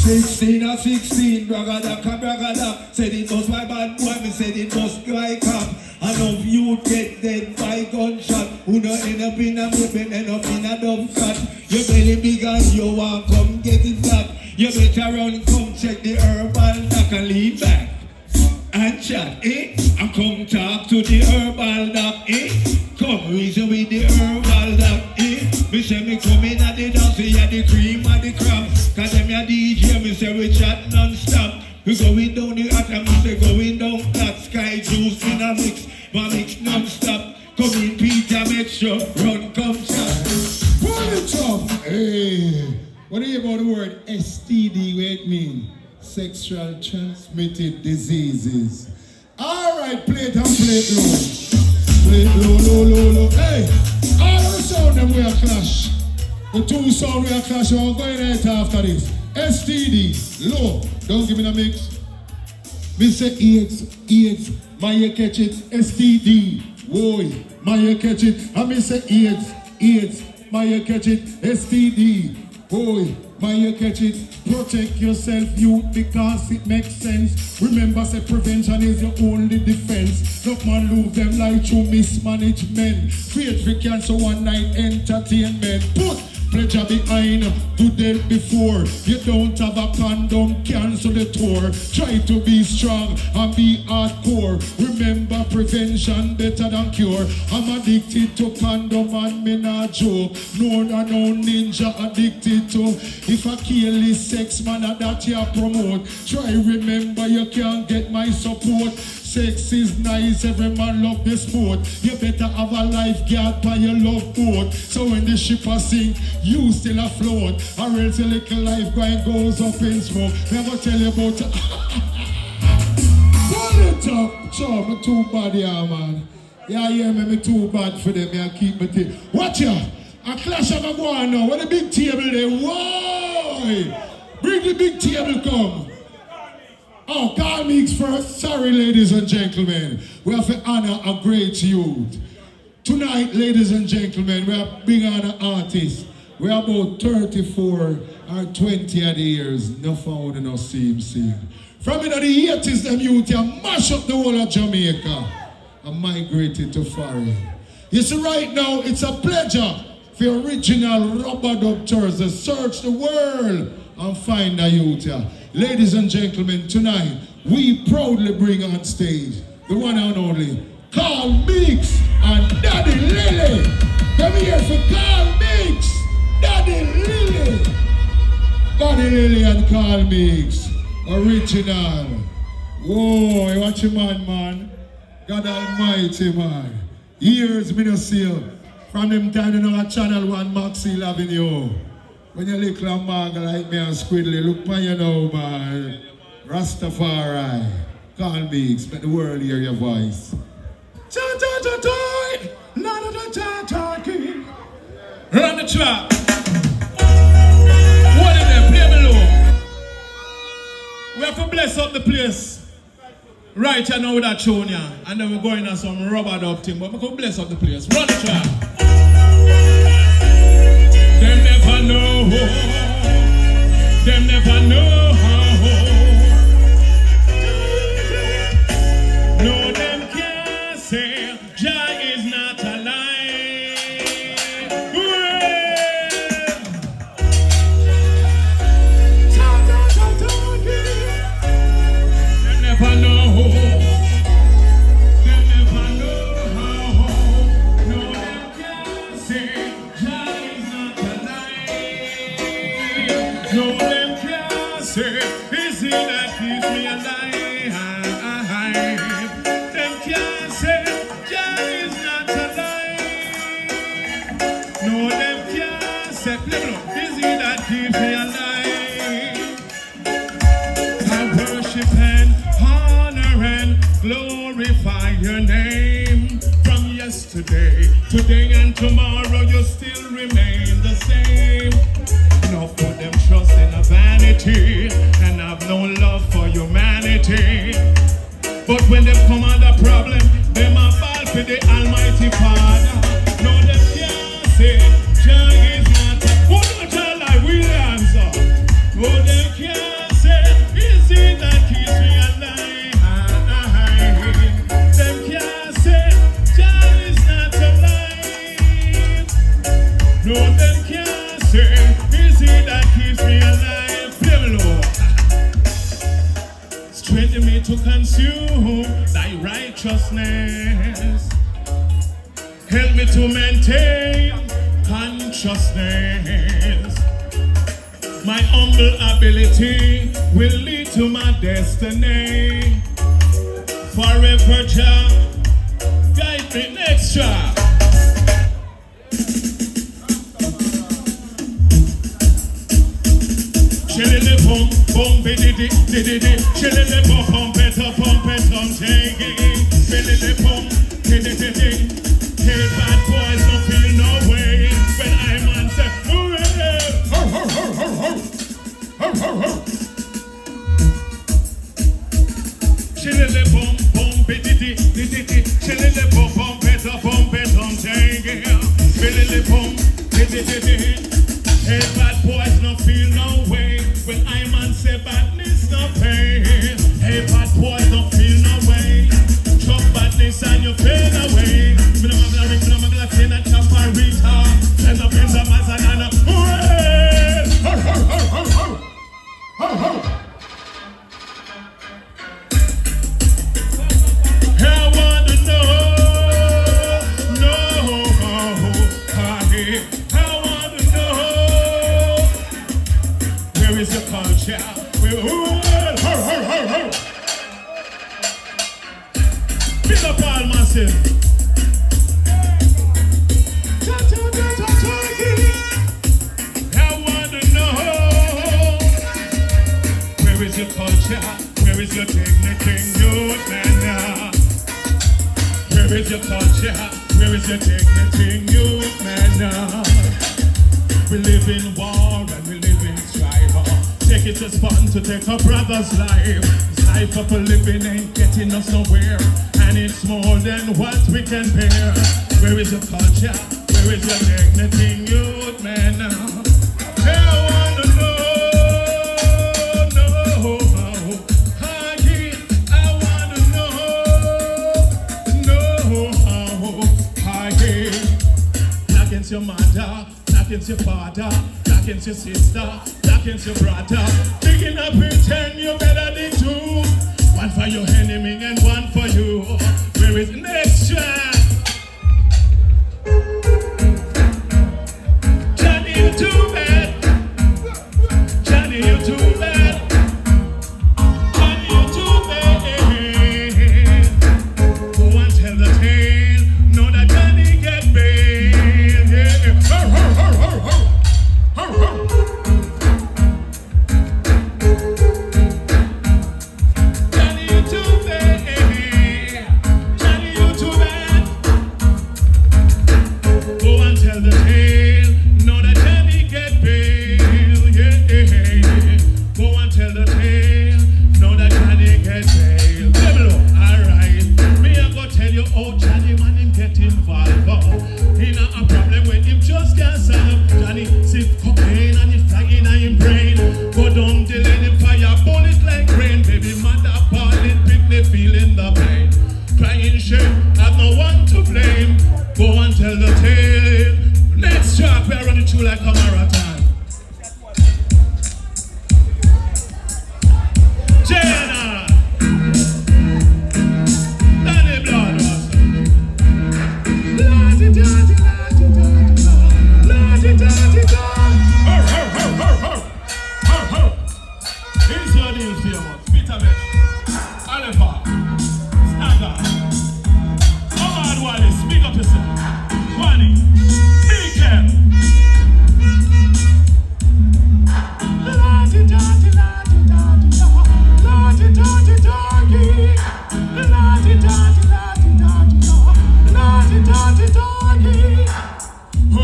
16 or 16, bragada. Said it was my bad boy, me said it was my cop. And of you get dead by gunshot. Who no end up in a whipping, end up in a dumb cut. You belly big and you want come get it flat. You better run, come check the herbal doc and lean back and chat, eh? And come talk to the herbal doc, eh? Come reason with the herbal doc, eh? Me say me come in at the dance, yeah, the cream and the crab. Cause them ya DJ, me say we chat non-stop. We going down the hot and me say going down flat. Sky juice in a mix, but mix non-stop. Come in Peter, make sure, run, come chat. Pull it up! Hey! What do you about the word STD, what it mean? Sexual transmitted diseases. Alright, play it and play it low. Play it low. Hey! All of the sound them we are clash. The two sound we are clash, we're going right after this. STD, low. Don't give me the mix. Me say AIDS, my you catch it. STD, boy, my you catch it. And me say AIDS, my you catch it. STD. Boy, man, you catch it. Protect yourself, youth, because it makes sense. Remember, say prevention is your only defense. No man lose them like through mismanagement. Create for cancer one night entertainment. Put pleasure behind, do them before. You don't have a condom, cancel the tour. Try to be strong and be hardcore. Remember, prevention better than cure. I'm addicted to condom and me not joke. No ninja addicted to. If I kill this sex man that you promote, try remember you can't get my support. Sex is nice, every man love the sport. You better have a lifeguard by your love boat. So when the ship a sink, you still afloat. Or else your little life grind goes up in smoke. Never tell you about pull it up. Sure, me too bad here, man. Yeah, me too bad for them. I keep me thing. Watch ya. A clash of a go on now. What the big table there? Why? Bring the big table come. Oh, call Meeks first. Sorry, ladies and gentlemen. We have to honor a great youth. Tonight, ladies and gentlemen, we are big honor artists. We are about 34 or 20 of the years. No found and no same. From in the 80s, them youth here mash up the whole of Jamaica and migrated to foreign. You see, right now, it's a pleasure for original rubber dub tours to search the world and find a youth here. Ladies and gentlemen, tonight, we proudly bring on stage the one and only Carl Meeks and Daddy Lilly. Come here for Carl Meeks, Daddy Lilly. Daddy Lilly and Carl Meeks, original. Whoa, watch your man. God Almighty, man. Years me no see you. From them time you know a Channel 1 Maxi loving you. When you look like Marga like me and Squidly, look for you now, man. Rastafari. Call Meeks, let the world hear your voice. Run the trap. What in there? Play below. We have to bless up the place. Right now with that tune, yeah. And then we're going on some rubber dub thing, but we can bless up the place. Run the trap. Them never know. Them never know. No, them can't say Jah is not alive. Them never know. Them never know. No, them can't say Jah is not alive. No, them can't say is he that keeps me alive. Them can't say Jah is not alive. No, them can't say is he that keeps me alive. I worship and honor and glorify your name. From yesterday, today and tomorrow you still remain the same. No put them trust in a vanity and have no love for humanity. But when them come under problem, them a ball for the Almighty Father. No, them can't say Jah is not. Who don't tell like we answer? Oh, them can't asking me to consume thy righteousness. Help me to maintain consciousness. My humble ability will lead to my destiny. Forever, Jah, guide me next track. Chillin' pump, pump, diddy, chillin' pump it, I'm singing. Chillin' pump, diddy. Hey, bad boys don't feel no way when I'm on set. Ho, ho, ho, ho, ho, ho, ho, ho. Chillin' pump, diddy, chillin' pump it, I'm singing. Chillin' pump, diddy. Hey, bad boys don't feel no way when I'm on say badness no pain. Hey, bad boys don't feel no way. Chop badness and you fade away. Me no magla say that chop and retard. Send up in the mazanana. Ho ho ho ho ho ho ho. Hey, I wanna know. Where is your culture? Big up all massive. I wanna know. Where is your culture? Where is your dignity, youth man? Where is your culture? Where is your dignity, youth man? We live in war and we live in strife. Take it as fun to take a brother's life. This life of a living ain't getting us nowhere, and it's more than what we can bear. Where is your culture? Where is your dignity, youth man? I wanna know, I wanna know, Black against your mother, black against your father, black against your sister, black against your brother. Picking up pretend you better than two. One for your enemy and one for you. Where is the next track? Johnny, you too bad. Johnny, you too bad. Johnny, you too bad. Go and tell the tale. Know that Johnny get bail. Yeah. Ho, ho, ho, ho, ho. Ho, ho. Johnny, you too bad. Johnny, you too bad. Go and tell the tale. Know that Johnny get bail. Yeah. Go and tell the tale. Know that Johnny get bail. Alright. Me I go tell you how Johnny man him get involved. He not a problem when him just can't solve. Johnny sip cocaine and it's flying in him brain. Go down the lane him fire bullet like rain. Baby mother balling, pick feeling the pain. Crying shame, have no one to blame. Go and tell the tale. Next track, we're running through like a marathon. Jenna, Danny Bloodhouse. Here's your deal, famous. Peter Mesh, Oliver, Snagga, Omar Wallace, speak up yourself. Wani, Meeks.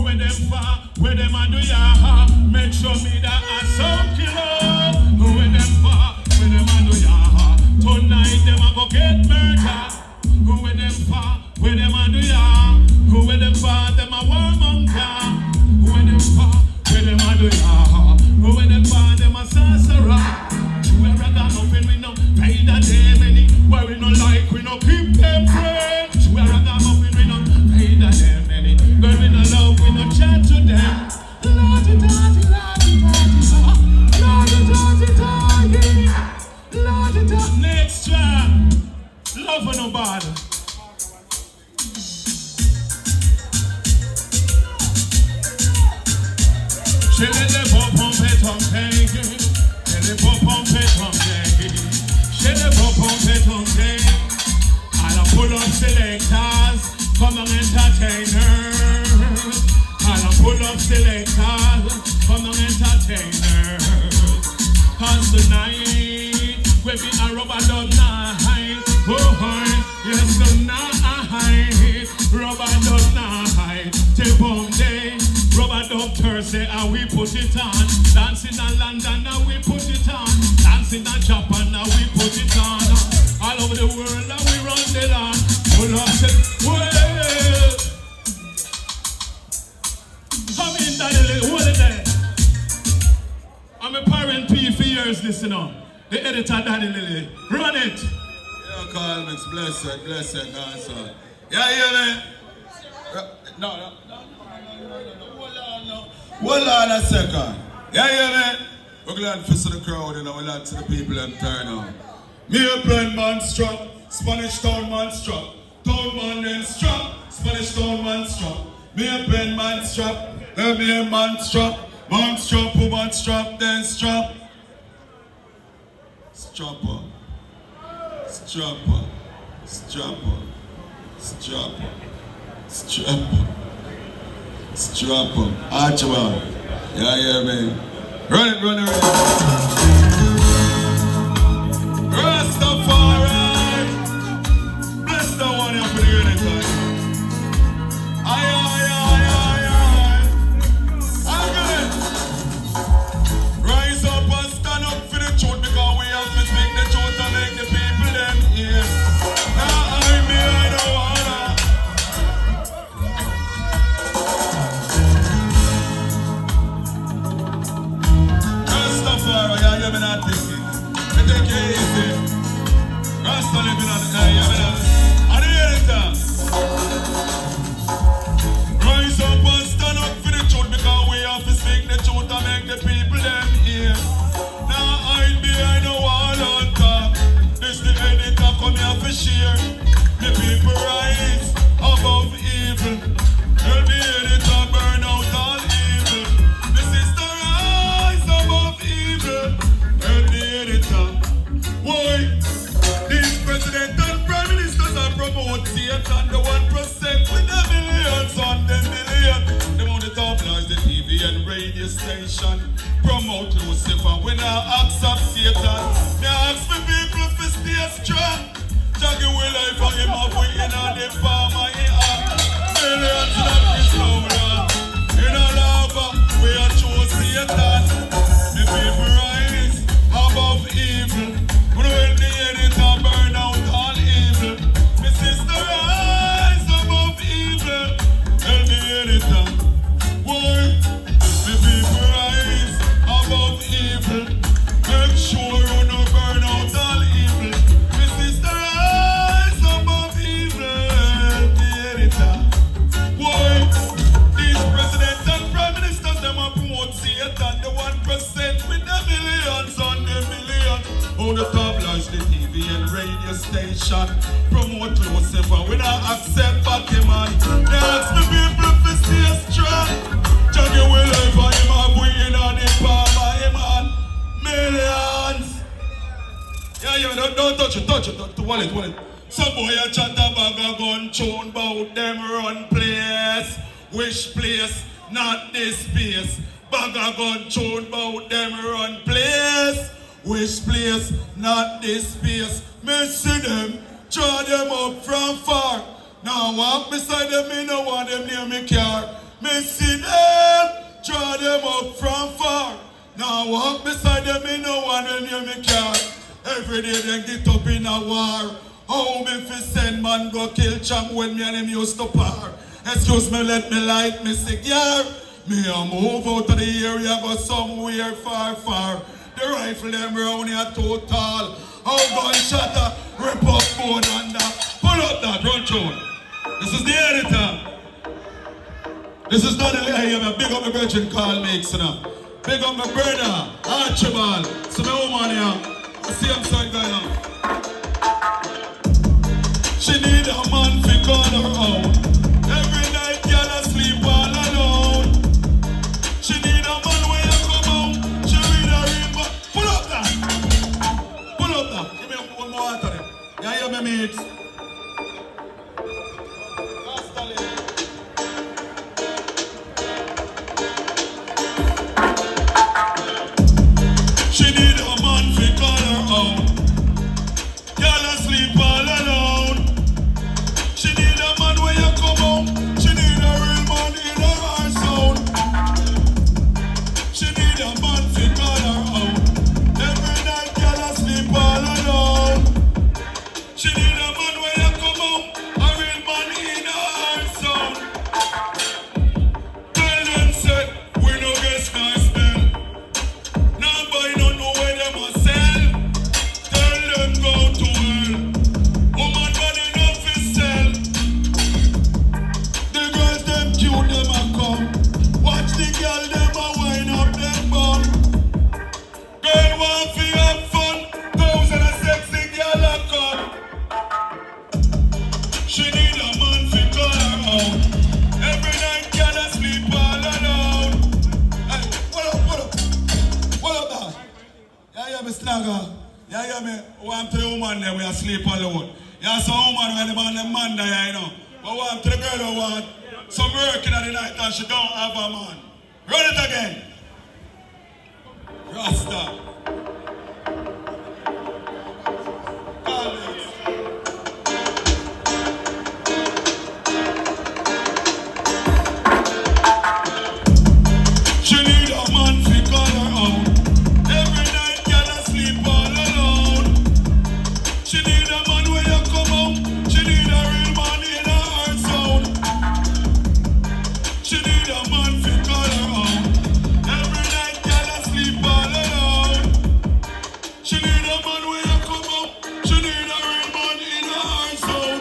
Where them far, where them a do ya? Make sure me that I some killer. Where them far, where them a do ya? Tonight them a go get murdered. Where them far, where them a do ya? Where them far, them a warmonger. Where them far, where them a do ya? Where them far, them a sorcerer. Where a nothing we no pay the them any. Where we no like we no keep them friends. Where a nothing we no pay the them any. Where we no love we no chat to them. Next Tongue. I'll pull up selectors, come on entertainers. I'll pull up selectors, come on entertainers. Cause tonight, we be a rubber dub night. Oh, yes, tonight, rubber dub night. Till Monday, rubber dub Thursday, and we put it on. Dancing in London, now we put it on. Dancing in Japan, now we put it on. All over the world, now we run the land. Pull up the world. Come in, Daddy, hold it there. I'm a parent P for years, listen up. The editor, Daddy Lilly. Run it. Yeah, Carl Meeks, blessed, dancehall. Yeah, hear me? No. Hold on a second. Yeah, hear me? We're glad for the crowd, and we're glad to the people them turn on. Me a plain man struck, Spanish town man struck. Town man then struck, Spanish town man struck. Me a plain man struck, me a man struck. Man strap, woman strap, then strap. Strapper. Strapper. Strapper. Strapper. Strapper. Strapper. Archibald. Yeah, man. Run it. Rastafari. Bless the one here for the anytime. Aye. Rise up and stand up for the truth, because we have to speak the truth and make the people them hear. Now I don't wanna. Rastafari, yeah, you not take it. You take it easy. Rasta living on the air, you not. And the editor. Rise up and stand up for the truth, because we have to speak the truth and make the people them hear. Now hide behind the wall on top. This the editor come here for share. The people rise above evil. Tell the editor burn out all evil. This is the rise above evil. Tell the editor. Why? These president and prime ministers are promote Satan, the 1% with the millions on the million. They want to top lies the TV and radio station. Promote Lucifer when I accept Satan. They ask me people to stay strong. Jackie will life for him up in on the farm of his hand. Millions of his love. In a lava, we are choose Satan. The people rise above evil. When the editor burn out all evil. My sister rise above evil. Tell the editor, why? The people rise above evil. Make sure you no burn out all evil. My sister rise above evil. The editor, why? These presidents and prime ministers, them are promote Satan, the 1% with the millions on the million. On the top lies the TV and radio station. Promote Lucifer when I accept Pokemon. They ask me people to stay strong. Jackie will live for him up in on the palm of him hand. Millions. Yeah, don't touch it, wallet. Some boy a chat about a gun tune about them run place. Which place? Not this place. Bag a gun tune about them run place. Which place? Not this place. Me see them, draw them up from far. Now walk beside them, me no want them near me car. Me see them, draw them up from far. Now walk beside them, me no want them near me car. Every day they get up in a war. How me fi send man go kill Chang when me and him used to par. Excuse me, let me light me cigar. Me a move out of the area, go somewhere far. The rifle them round here total. How gunshot a rip up bone and that. Pull up that, run through. This is the editor. This is not the I big up my brother Carl Meeks now. Big up my brother, Archibald. So my woman here, I see him side going on. She need a man to call her out. Every night girl asleep all alone. She need a man when you come out. She read a rainbow. Pull up that. Give me one more water. Meeks. She need a man to call her out. Girl asleep all alone. She need a man when you come home. She need a real man in her heart sound. She need a man to call her out. Every night girl asleep all alone. She need a man when you come home. A real man in her heart sound. Tell them say we no get sky spell. Nobody don't know where them a sell. Tell them go to hell. Woman body no fi sell. The girls them cute them a come. Watch the girl them a wind up them bum. Girl want fi have fun. Thousand a sexy girl a come. She need a man fi call her out. Every night girl a sleep all alone. Hey, what up? What up, dog? Yeah, yeah, me Snagga. Yeah, me. Want to the woman there we are sleep alone. Yeah, some woman when the man there, you know. But want to the girl who want some work in the night and she don't have a man. Run it again. Rasta. Call it. She need a man to call her out. Every night girl asleep all alone. She need a man when you come home. She need a real man in her heart sound. She need a man to call her out. Every night girl asleep all alone. She need a man when you come home. She need a real man in her heart sound.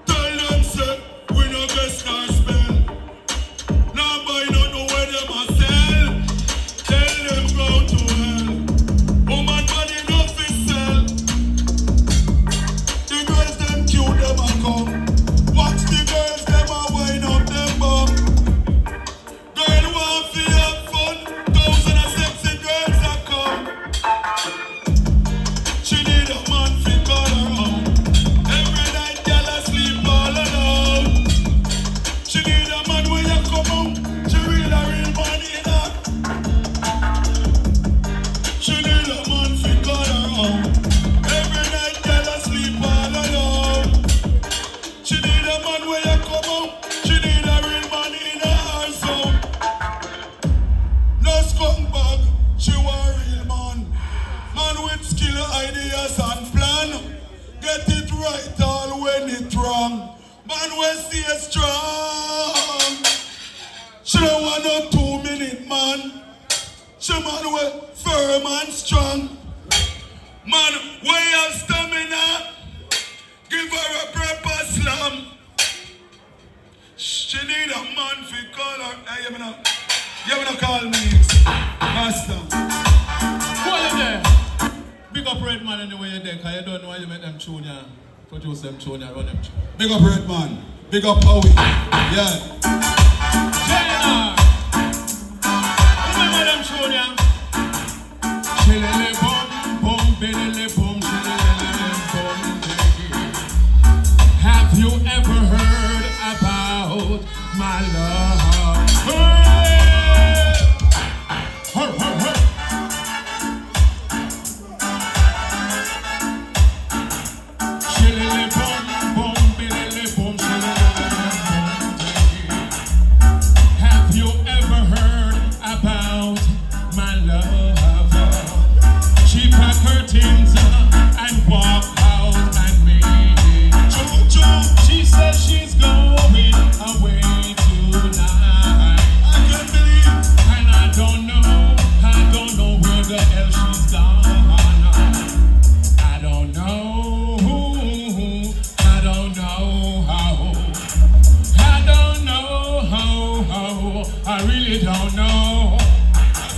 Tell them say we no get star spell. Nobody don't know where them a sell. Tell them go to hell. Woman body no fi sell. The girls them cute them a come. Watch the girls them a wind up them bum. Girl want fi have fun. Thousand of sexy girls a come. She need a man fi call her out. Every night girl asleep all alone. She need a man when you come home. She need a real man in her. She need a man to call her out. Every night girl asleep all alone. She need a man when you come home. She need a real man in her soul. No skunk bag, she want a real man. Man with skill, ideas and plan. Get it right all when it wrong. Man will stay strong. She don't want no 2-minute man. She man will firm and strong. Man, where your stamina? Give her a proper slam. She need a man to call her. Hey, you wanna call me, Master. Who are you there? Big up Red Man anyway you're there, cause you don't know why you make them tune ya. Produce them tune ya, run them tune. Big up Red Man. Big up Howie. Yeah. China! Remember them tune ya? Chilele bum, bum, bilele bum, chilele bum, baby. Have you ever heard about my love? Hey! Her, her, her. Chilele bum, bum, bilele bum, chilele bum, baby. Have you ever heard about my love? She pack her things and walk out and me. She says she's going away tonight. I can't believe. And I don't know where the hell she's gone. I don't know how. I don't know how. I really don't know.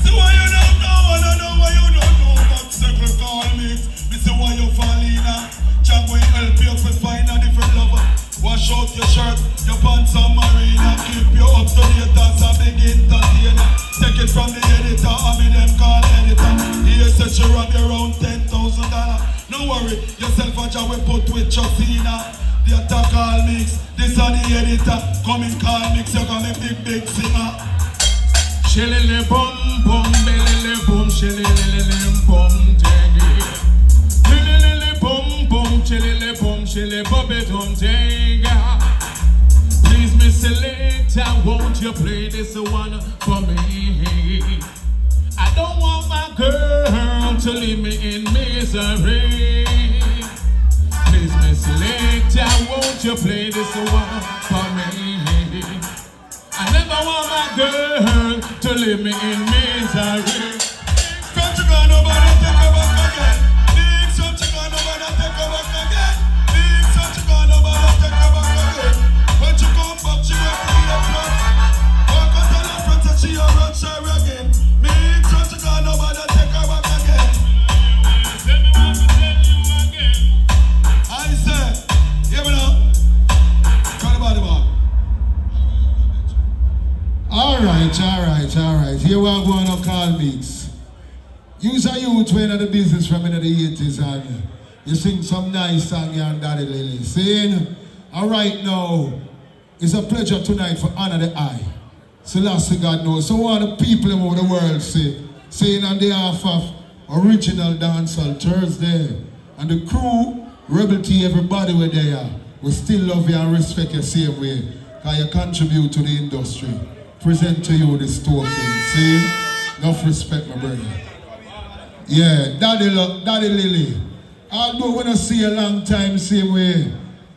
See why you don't know, I don't know why you don't know. But circle call me. Me say why you fall in a. Jack will help you to find a different lover. Wash out your shirt, your pants and marina. Keep you up to date as a big entertainer. Take it from the editor, I mean them call editor. He said she rob you around $10,000. No no worry. Yourself and Jah we put with Justina. The attack all mix. This are the editor. Come in call mix. You gonna make big singer. Shillele bum bum, belele bum, shillele bum, tangy. Shillele bum bum, shillele bum, shillele bubbe dum, tangy. Please, Miss Selector, won't you play this one for me? I don't want my girl to leave me in misery. Please, Miss Selector, won't you play this one for me? I never want my girl to leave me in misery. Don't you go nobody take her back again. Meeks, don't you go nobody take her back again. Meeks, don't you go nobody take her back again. When she come back, she will bring the blood. Walk out tell her friends that she a run shy again. Meeks, don't you go nobody take her back again. Tell me what to tell you again. I say, hear me now. Call the body man. Alright. Here we are going to call Meeks. Use a youth when in the business from in the 80s and you sing some nice song here and Daddy Lilly. Saying, alright now, it's a pleasure tonight for Honor the Eye. Selassie God knows. So all the people over the world saying on behalf of original Dancehall Thursday and the crew, Rebel T, everybody were there. We still love you and respect you same way. Because you contribute to the industry. Present to you this token. See? Enough respect, my brother. Yeah, Daddy Lilly. Although when I see you a long time, same way,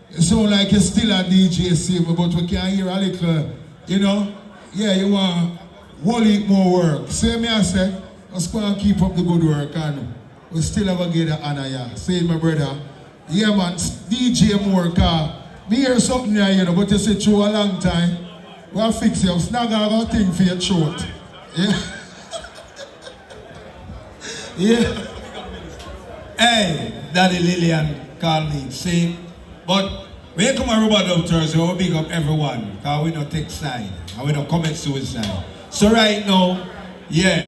it sound like you're still a DJ, same way, but we can hear a little, you know? Yeah, you want whole heap more work. See me, I say, let's go and keep up the good work, and we still have a get the honor, yeah. See, my brother? Yeah, man, DJ more, me hear something there, you know, but you say through a long time. We'll fix you. Snagga have a thing for your throat. Yeah. Yeah. Hey, Daddy Lillian call me, see? But when you come and rub up Thursday, we'll big up everyone. Because we don't take side. And we don't commit suicide. So right now, yeah.